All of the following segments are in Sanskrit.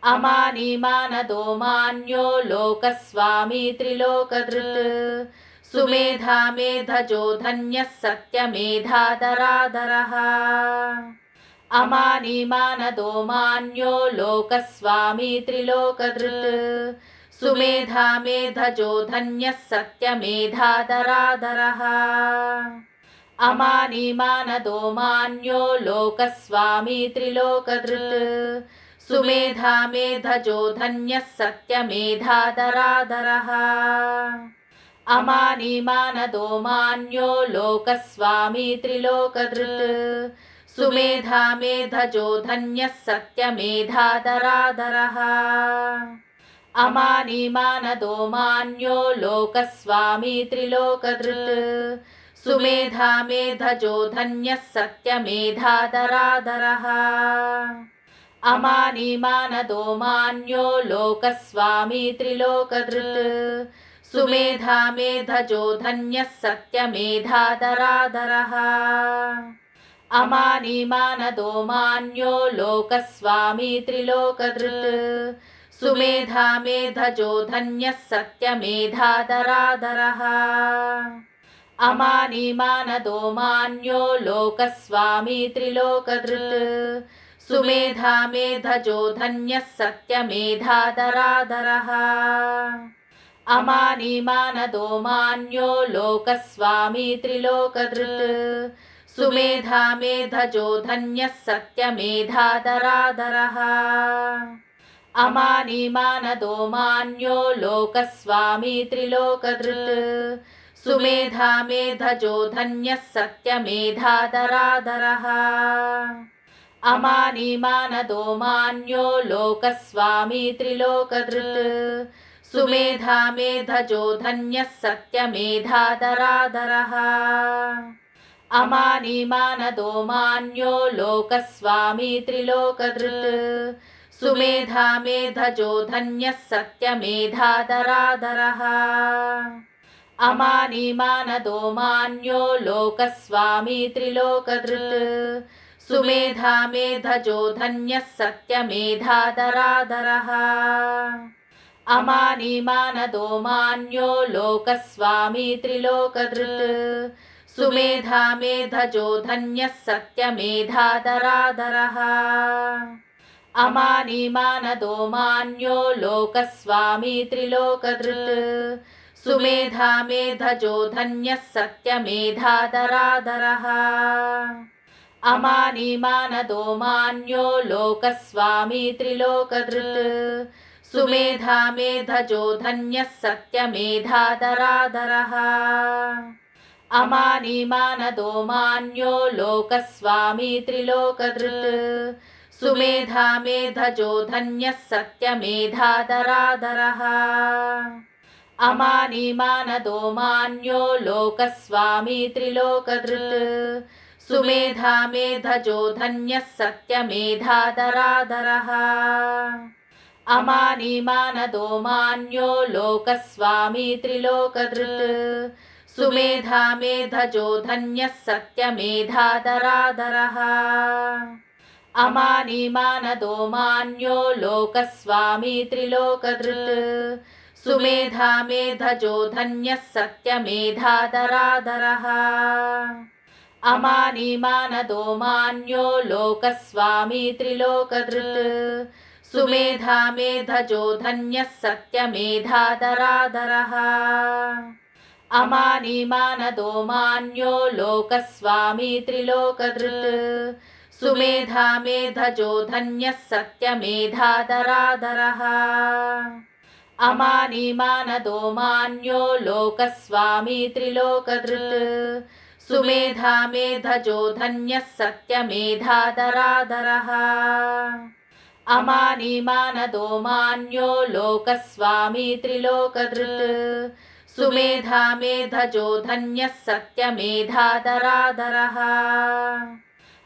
अमानीमानदो मान्यो लोकस्वामी त्रिलोकधृत् सुमेधा मेधजो धन्यः सत्यमेधादरादरः अमानीमानदो मान्यो लोकस्वामी त्रिलोकधृत् सुमेधा मेधजो धन्यः सत्यमेधादरादरः अमानीमानदो मान्यो लोकस्वामी त्रिलोकधृत् सुमेधा मेधजो धन्यः सत्यमेधादरादरः अमानीमानदो मान्यो लोकस्वामी त्रिलोकधृत् सुमेधा मेधजो धन्यः सत्यमेधादरादरः अमानीमानदो मान्यो लोकस्वामी त्रिलोकधृत् सुमेधा मेधजो धन्यः सत्यमेधादरादरः अमानीमानदो मान्यो लोकस्वामी त्रिलोकधृत् सुमेधा मेधजो धन्यः सत्यमेधादरादरः अमानीमानदो मान्यो लोकस्वामी त्रिलोकधृत् सुमेधा मेधजो धन्यः सत्यमेधादरादरः अमानीमानदो मान्यो लोकस्वामी त्रिलोकधृत् सुमेधा मेधजो धन्यः सत्यमेधादरादरः अमानीमानदो मान्यो लोकस्वामी त्रिलोकधृत् सुमेधा मेधजो धन्यः सत्यमेधादरादरः अमानीमानदो मान्यो लोकस्वामी त्रिलोकधृत् सुमेधा मेधजो धन्यः सत्यमेधादरादरः अमानीमानदो मान्यो लोकस्वामी त्रिलोकधृत् सुमेधा मेधजो धन्यः सत्यमेधादरादरः अमानीमानदो मान्यो लोकस्वामी त्रिलोकधृत् सुमेधा मेधजो धन्यः सत्यमेधादरादरः अमानीमानदो मान्यो लोकस्वामी त्रिलोकधृत् सुमेधा मेधजो धन्यः सत्यमेधादरादरः अमानीमानदो मान्यो लोकस्वामी त्रिलोकधृत् सुमेधा मेधजो धन्यः सत्यमेधादरादरः अमानीमानदो मान्यो लोकस्वामी त्रिलोकधृत् सुमेधा मेधजो धन्यः सत्यमेधादरादरः अमानीमानदो मान्यो लोकस्वामी त्रिलोकधृत् सुमेधा मेधजो धन्यः सत्यमेधादरादरः अमानीमानदो मान्यो लोकस्वामी त्रिलोकधृत् सुमेधा मेधजो धन्यः सत्यमेधादरादरः अमानीमानदो मान्यो लोकस्वामी त्रिलोकधृत् सुमेधा मेधजो धन्यः सत्यमेधादरादरः अमानीमानदो मान्यो लोकस्वामी त्रिलोकधृत् सुमेधा मेधजो धन्यः सत्यमेधादरादरः अमानीमानदो मान्यो लोकस्वामी त्रिलोकधृत् सुमेधा मेधजो धन्यः सत्यमेधादरादरः अमानीमानदो मान्यो लोकस्वामी त्रिलोकधृत् सुमेधा मेधजो धन्यः सत्यमेधादरादरः अमानीमानदो मान्यो लोकस्वामी त्रिलोकधृत् सुमेधा मेधजो धन्यः सत्यमेधादरादरः अमानीमानदो मान्यो लोकस्वामी त्रिलोकधृत् सुमेधा मेधजो धन्यः सत्यमेधादरादरः अमानीमानदो मान्यो लोकस्वामी त्रिलोकधृत् सुमेधा मेधजो धन्यः सत्यमेधादरादरः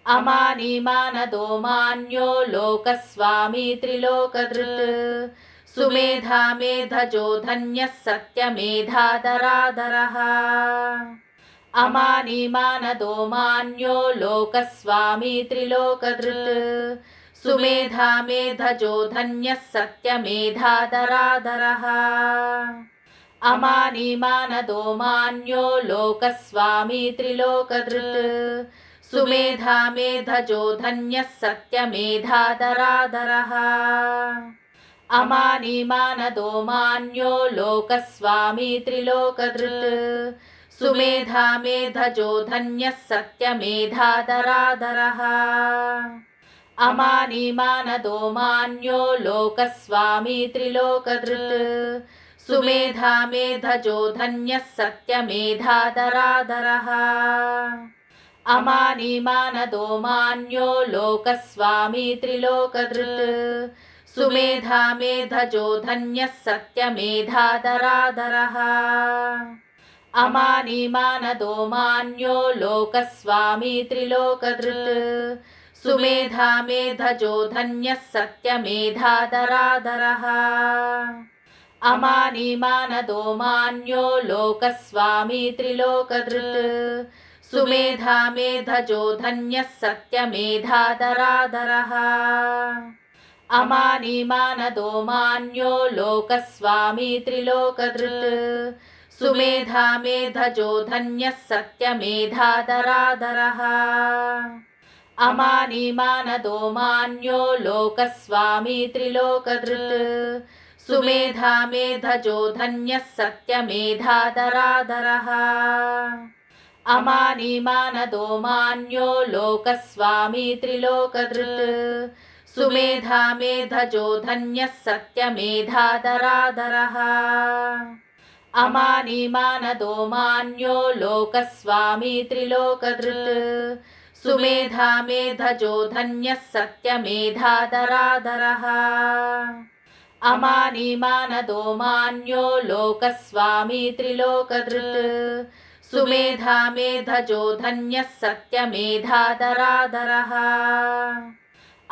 अमानीमानदो मान्यो लोकस्वामी त्रिलोकधृत् सुमेधा मेधजो धन्यः सत्यमेधादरादरः अमानीमानदो मान्यो लोकस्वामी त्रिलोकधृत् सुमेधा मेधजो धन्यः सत्यमेधादरादरः अमानी मानदो मान्यो लोकस्वामी त्रिलोकधृत् सुमेधा मेधजो धन्यः सत्यमेधादरादरः अमानी मानदो मान्यो लोकस्वामी त्रिलोकधृत् सुमेधा मेधजो धन्यः सत्यमेधादरादरः अमानी मानदो मान्यो लोकस्वामी त्रिलोकधृत् सुमेधा मेधजो धन्यः सत्यमेधादरादरः अमानी मानदो मान्यो लोकस्वामी त्रिलोकधृत् सुमेधा मेधजो धन्यः सत्यमेधादरादरः अमानी मानदो मान्यो लोकस्वामी त्रिलोकधृत् सुमेधा मेधजो धन्यः सत्यमेधादरादरः अमानी मानदो मान्यो लोकस्वामी त्रिलोकधृत् सुमेधा मेधजो धन्यः सत्यमेधादरादरः अमानी मानदो मान्यो लोकस्वामी त्रिलोकधृत् सुमेधा मेधजो धन्यः सत्यमेधादरादरः अमानी मानदो मान्यो लोकस्वामी त्रिलोकधृत् सुमेधा मेधजो धन्यः सत्यमेधादरादरः अमानी मानदो मान्यो लोकस्वामी त्रिलोकधृत् सुमेधा मेधजो धन्यः सत्यमेधादरादरः अमानी मानदो मान्यो लोकस्वामी त्रिलोकधृत् सुमेधा मेधजो धन्यः सत्यमेधादरादरः अमानी मानदो मान्यो लोकस्वामी त्रिलोकधृत् सुमेधा मेधजो धन्यः सत्यमेधादरादरः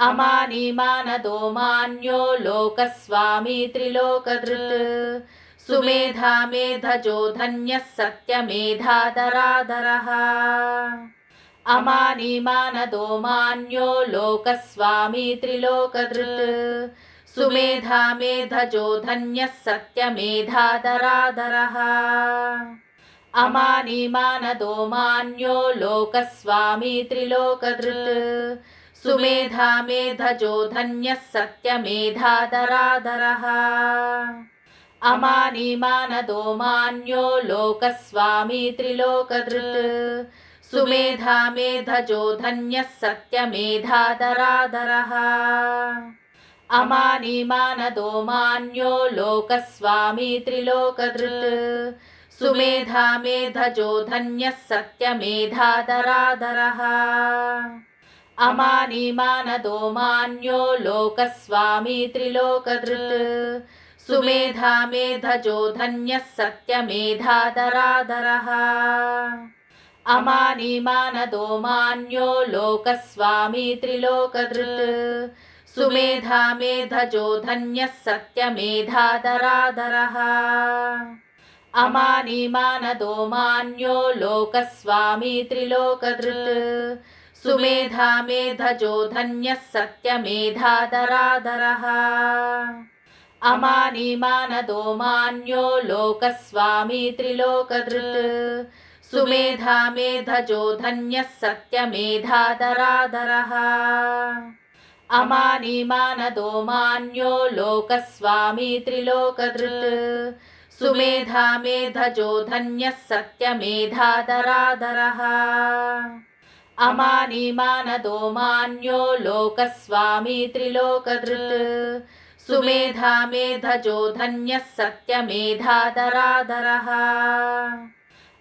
अमानी मानदो मान्यो लोकस्वामी त्रिलोकधृत् सुमेधा मेधजो धन्यः सत्यमेधादरादरः अमानी मानदो मान्यो लोकस्वामी त्रिलोकधृत् सुमेधा मेधजो धन्यः सत्यमेधादरादरः अमानी मानदो मान्यो लोकस्वामी त्रिलोकधृत् सुमेधा मेधजो धन्यः सत्यमेधादरादरः अमानी मानदो मान्यो लोकस्वामी त्रिलोकधृत् सुमेधा मेधजो धन्यः सत्यमेधादरादरः अमानी मानदो मान्यो लोकस्वामी त्रिलोकधृत् सुमेधा मेधजो धन्यः सत्यमेधादरादरः अमानी मानदो मान्यो लोकस्वामी त्रिलोकधृत् सुमेधा मेधजो धन्यः सत्यमेधादरादरः अमानी मानदो मान्यो लोकस्वामी त्रिलोकधृत् सुमेधा मेधजो धन्यः सत्यमेधादरादरः अमानी मानदो मान्यो लोकस्वामी त्रिलोकधृत् सुमेधा मेधजो धन्यः सत्यमेधादरादरः अमानी मानदो मान्यो लोकस्वामी त्रिलोकधृत् सुमेधा मेधजो धन्यः सत्यमेधादरादरः अमानी मानदो मान्यो लोकस्वामी त्रिलोकधृत् सुमेधा मेधजो धन्यः सत्यमेधादरादरः अमानी मानदो मान्यो लोकस्वामी त्रिलोकधृत् सुमेधा मेधजो धन्यः सत्यमेधादरादरः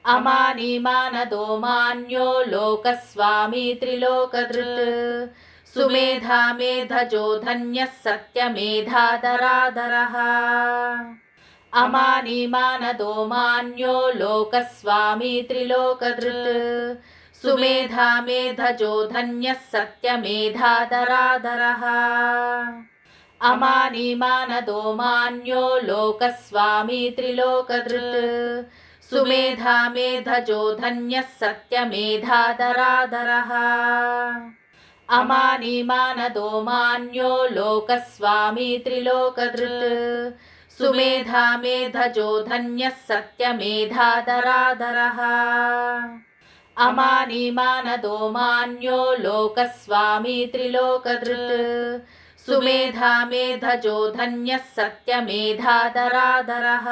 अमानी मानदो मान्यो लोकस्वामी त्रिलोकधृत् सुमेधा मेधजो धन्यः सत्यमेधादरादरः अमानी मानदो मान्यो लोकस्वामी त्रिलोकधृत् सुमेधा मेधजो धन्यः सत्यमेधादरादरः अमानी मानदो मान्यो लोकस्वामी त्रिलोकधृत् सुमेधा मेधजो धन्यः सत्यमेधादरादरः अमानिमानदो मान्यो लोकस्वामी त्रिलोकधृत् सुमेधा मेधजो धन्यः सत्यमेधादरादरः अमानिमानदो मान्यो लोकस्वामी त्रिलोकधृत् सुमेधा मेधजो धन्यः सत्यमेधादरादरः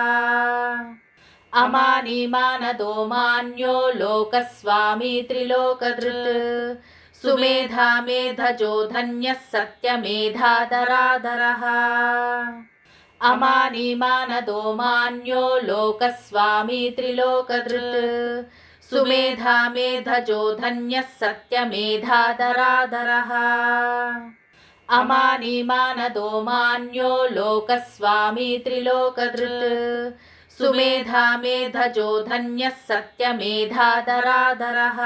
अमानिमानदो मान्यो लोकस्वामी त्रिलोकधृत् सुमेधा मेधजो धन्यः सत्यमेधादरादरः अमानिमानदो मान्यो लोकस्वामी त्रिलोकधृत् सुमेधा मेधजो धन्यः सत्यमेधादरादरः अमानिमानदो मान्यो लोकस्वामी त्रिलोकधृत् सुमेधा मेधजो धन्यः सत्यमेधादरादरः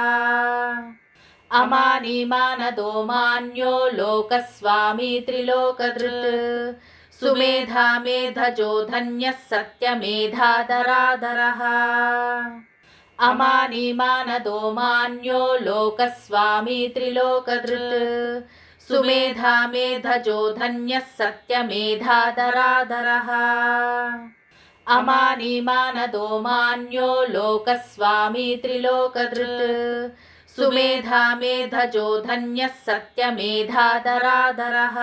अमानिमानदो मान्यो लोकस्वामी त्रिलोकधृत् सुमेधा मेधजो धन्यः सत्यमेधादरादरः अमानिमानदो मान्यो लोकस्वामी त्रिलोकधृत् सुमेधा मेधजो धन्यः सत्यमेधादरादरः अमानिमानदो मान्यो लोकस्वामी त्रिलोकधृत् सुमेधा मेधजो धन्यः सत्यमेधादरादरः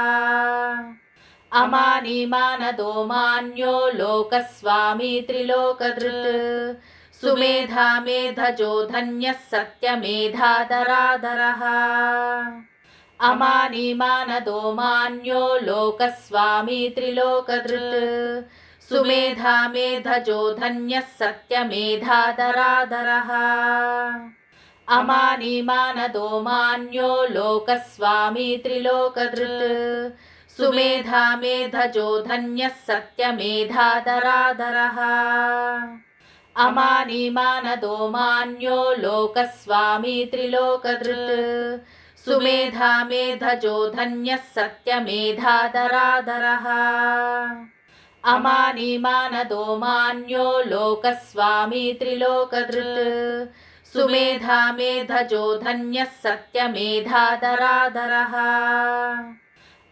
अमानिमानदो मान्यो लोकस्वामी त्रिलोकधृत् सुमेधा मेधजो धन्यः सत्यमेधादरादरः अमानिमानदो मान्यो लोकस्वामी त्रिलोकधृत् सुमेधा मेधजो धन्यः सत्यमेधादरादरः अमानिमानदो मान्यो लोकस्वामी त्रिलोकधृत् सुमेधा मेधजो धन्यः सत्यमेधादरादरः अमानिमानदो मान्यो लोकस्वामी त्रिलोकधृत् सुमेधा मेधजो धन्यः सत्यमेधादरादरः अमानिमानदो मान्यो लोकस्वामी त्रिलोकधृत् सुमेधा मेधजो धन्यः सत्यमेधादरादरः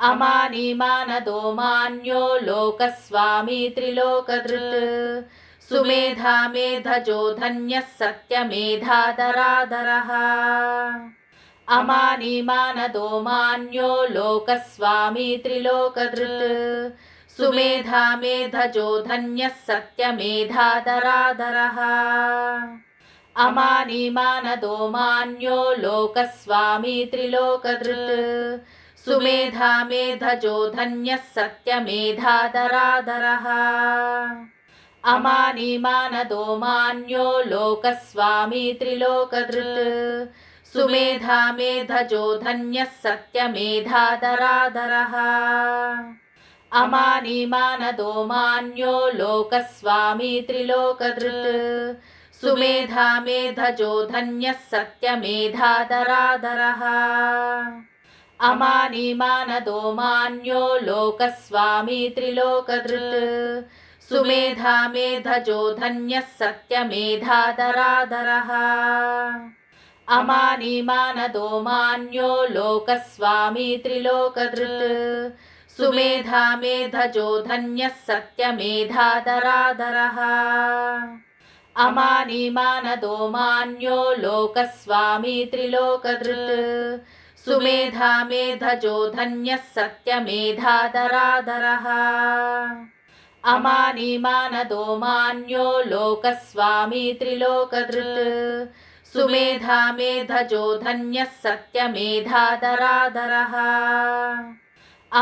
अमानिमानदो मान्यो लोकस्वामी त्रिलोकधृत् सुमेधा मेधजो धन्यः सत्यमेधादरादरः अमानिमानदो मान्यो लोकस्वामी त्रिलोकधृत् सुमेधा मेधजो धन्यः सत्यमेधादरादरः अमानिमानदो मान्यो लोकस्वामी त्रिलोकधृत् सुमेधा मेधजो धन्यः सत्यमेधादरादरः अमानिमानदो मान्यो लोकस्वामी त्रिलोकधृत् सुमेधा मेधजो धन्यः सत्यमेधादरादरः अमानिमानदो मान्यो लोकस्वामी त्रिलोकधृत् सुमेधा मेधजो धन्यः सत्यमेधादरादरः अमानिमानदो मान्यो लोकस्वामी त्रिलोकधृत् सुमेधा मेधजो धन्यः सत्यमेधादरादरः अमानिमानदो मान्यो लोकस्वामी त्रिलोकधृत् सुमेधा मेधजो धन्यः सत्यमेधादरादरः अमानिमानदो मान्यो लोकस्वामी त्रिलोकधृत् सुमेधा मेधजो धन्यः सत्यमेधादरादरः अमानिमानदो मान्यो लोकस्वामी त्रिलोकधृत् सुमेधा मेधजो धन्यः सत्यमेधादरादरः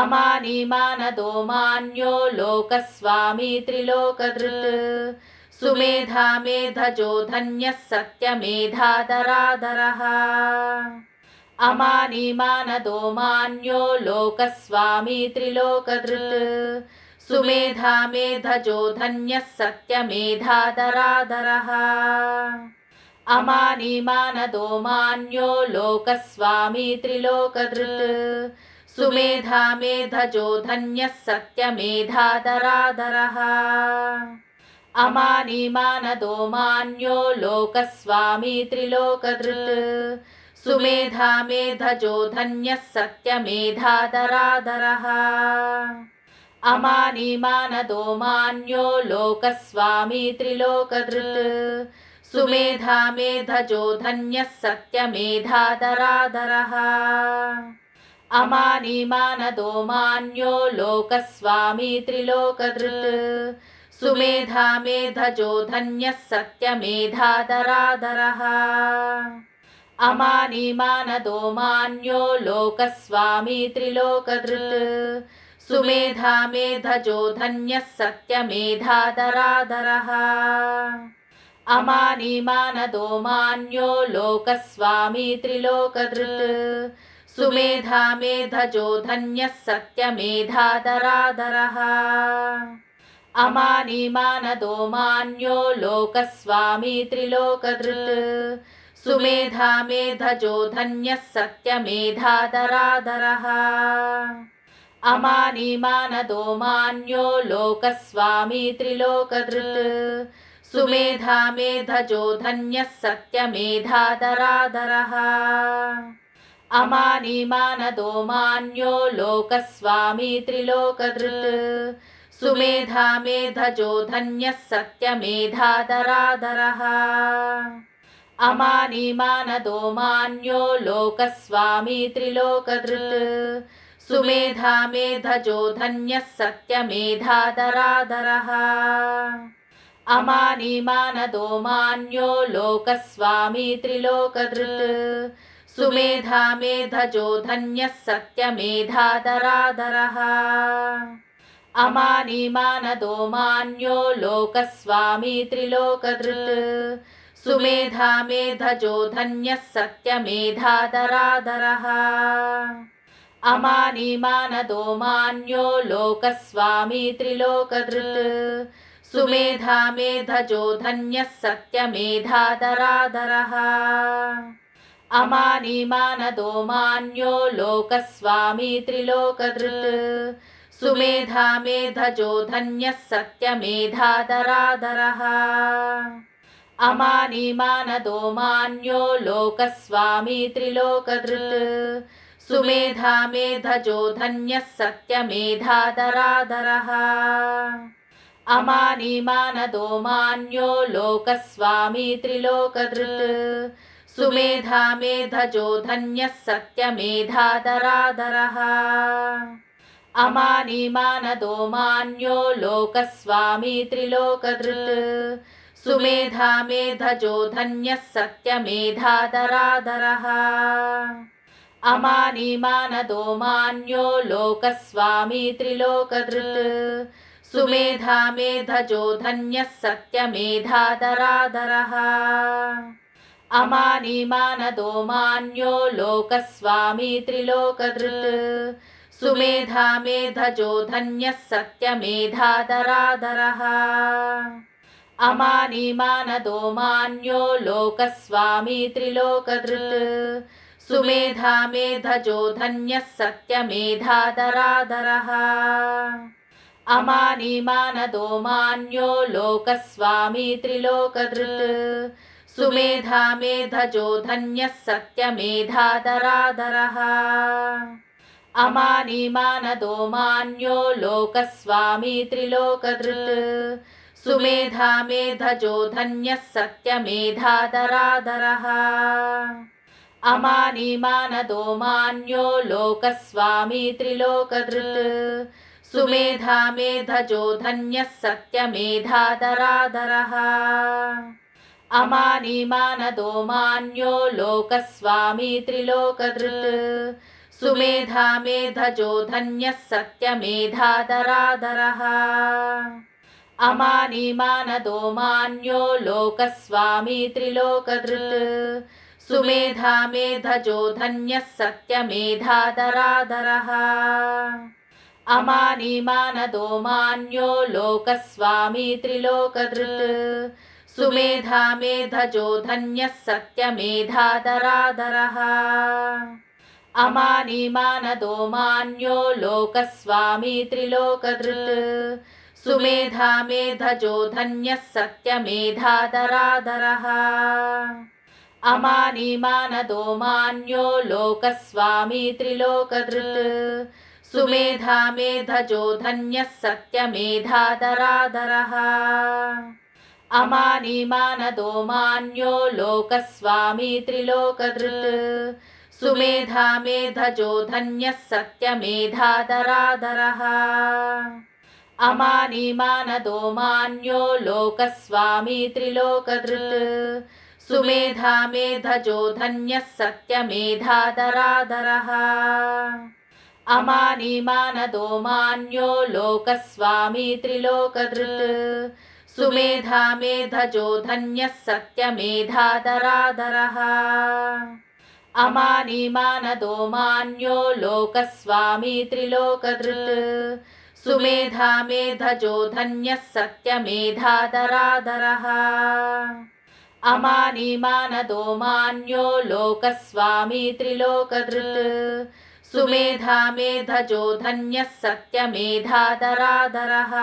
अमानिमानदो मान्यो लोकस्वामी त्रिलोकधृत् सुमेधा मेधजो धन्यः सत्यमेधादरादरः अमानिमानदो मान्यो लोकस्वामी त्रिलोकधृत् सुमेधा मेधजो धन्यः सत्यमेधादरादरः अमानिमानदो मान्यो लोकस्वामी त्रिलोकधृत् सुमेधा मेधजो धन्यः सत्यमेधादरादरः अमानिमानदो मान्यो लोकस्वामी त्रिलोकधृत् सुमेधा मेधजो धन्यः सत्यमेधादरादरः अमानी मानदो मान्यो लोकस्वामी त्रिलोकधृत् सुमेधा मेधजो धन्यः सत्यमेधादरादरः अमानी मानदो मान्यो लोकस्वामी त्रिलोकधृत् सुमेधा मेधजो धन्यः सत्यमेधादरादरः अमानी मानदो मान्यो लोकस्वामी त्रिलोकधृत् सुमेधा मेधजो धन्यः सत्यमेधादरादरः अमानी मानदो मान्यो लोकस्वामी त्रिलोकधृत् सुमेधा मेधजो धन्यः सत्यमेधादरादरः अमानी मानदो मान्यो लोकस्वामी त्रिलोकधृत् सुमेधा मेधजो धन्यः सत्यमेधादरादरः अमानी मानदो मान्यो लोकस्वामी त्रिलोकधृत् सुमेधा मेधजो धन्यः सत्यमेधादरादरः अमानी मानदो मान्यो लोकस्वामी त्रिलोकधृत् सुमेधा मेधजो धन्यः सत्यमेधादरादरः अमानी मानदो मान्यो लोकस्वामी त्रिलोकधृत् सुमेधा मेधजो धन्यः सत्यमेधादरादरः अमानी मानदो मान्यो लोकस्वामी त्रिलोकधृत् सुमेधा मेधजो धन्यः सत्यमेधादरादरः अमानी मानदो मान्यो लोकस्वामी त्रिलोकधृत् सुमेधा मेधजो धन्यः सत्यमेधादरादरः अमानी मानदो मान्यो लोकस्वामी त्रिलोकधृत् सुमेधा मेधजो धन्यः सत्यमेधादरादरः अमानी मानदो मान्यो लोकस्वामी त्रिलोकधृत् सुमेधा मेधजो धन्यः सत्यमेधादरादरः अमानी मानदो मान्यो लोकस्वामी त्रिलोकधृत् सुमेधा मेधजो धन्यः सत्यमेधादरादरः अमानी मानदो मान्यो लोकस्वामी त्रिलोकधृत् सुमेधा मेधजो धन्यः सत्यमेधादरादरः अमानी मानदो मान्यो लोकस्वामी त्रिलोकधृत् सुमेधा मेधजो धन्यः सत्यमेधादरादरः अमानी मानदो मान्यो लोकस्वामी त्रिलोकधृत् सुमेधा मेधजो धन्यः सत्यमेधादरादरः अमानी मानदो मान्यो लोकस्वामी त्रिलोकधृत् सुमेधा मेधजो धन्यः सत्यमेधादरादरः अमानी मानदो मान्यो लोकस्वामी त्रिलोकधृत् सुमेधा मेधजो धन्यः सत्यमेधादरादरः अमानी मानदो मान्यो लोकस्वामी त्रिलोकधृत् सुमेधा मेधजो धन्यः सत्यमेधादरादरः अमानी मानदो मान्यो लोकस्वामी त्रिलोकधृत् सुमेधा मेधजो धन्यः सत्यमेधादरादरः अमानी मानदो मान्यो लोकस्वामी त्रिलोकधृत् सुमेधा मेधजो धन्यः सत्यमेधादरादरः अमानी मानदो मान्यो लोकस्वामी त्रिलोकधृत् सुमेधा मेधजो धन्यः सत्यमेधादरादरः अमानी मानदो मान्यो लोकस्वामी त्रिलोकधृत् सुमेधा मेधजो धन्यः सत्यमेधादरादरः अमानी मानदो मान्यो लोकस्वामी त्रिलोकधृत् सुमेधा मेधजो धन्यः सत्यमेधादरादरः अमानी मानदो मान्यो लोकस्वामी त्रिलोकधृत् सुमेधा मेधजो धन्यः सत्यमेधादरादरः अमानिमानदो मान्यो लोकस्वामी त्रिलोकधृत् सुमेधा मेधजो धन्यः सत्यमेधादरादरः अमानिमानदो मान्यो लोकस्वामी त्रिलोकधृत् सुमेधा मेधजो धन्यः सत्यमेधादरादरः अमानिमानदो मान्यो लोकस्वामी त्रिलोकधृत् सुमेधा मेधजो धन्यः सत्यमेधादरादरः अमानिमानदो मान्यो लोकस्वामी त्रिलोकधृत् सुमेधा मेधजो धन्यः सत्यमेधादरादरः अमानिमानदो मान्यो लोकस्वामी त्रिलोकधृत् सुमेधा मेधजो धन्यः सत्यमेधादरादरः अमानिमानदो मान्यो लोकस्वामी त्रिलोकधृत् सुमेधा मेधजो धन्यः सत्यमेधादरादरः।